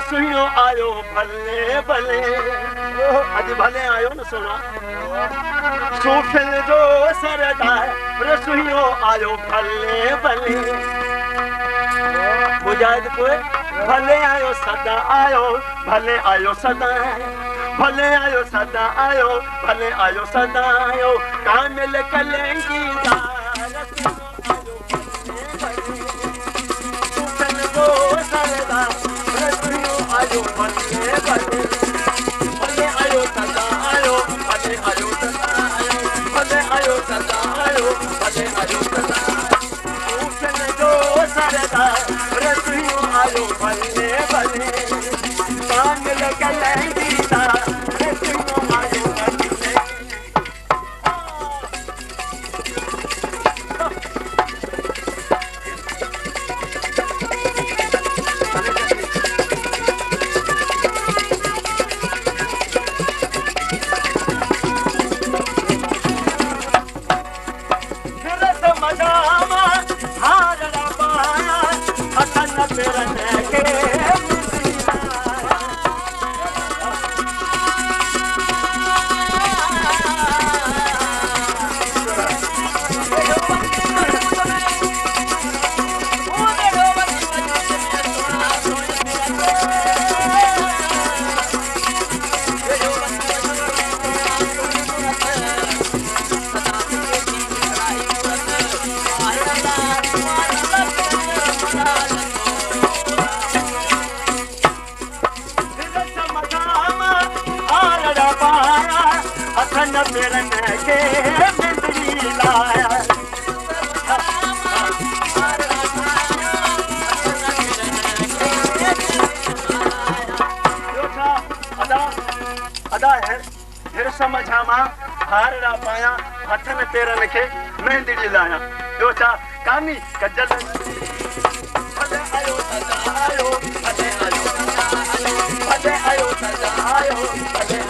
रसोइयो आयो भले भले अॼु भले आयो न सोना सूफ़िन जो सरदार रसोइयो आयो भले भले मुजाहिद कोई भले आयो सदा आयो भले आयो सदा भले आयो सदा आयो भले आयो सदा आयो कामिल कलेंगी आयो भले भले भले आयो सदा आयो भले आयो सदा आयो भले आयो सदा आयो भले आयो सदा सूफ़िन जो सरदार रसोइयो आयो भले भले कामिल कलेंगी रसोइयो आयो भले हथन पेरन खे मेहंदी लाया ॿियो छा कामी कजल भले आयो सदा आयो भले आयो सदा आयो भले आयो सदा आयो भले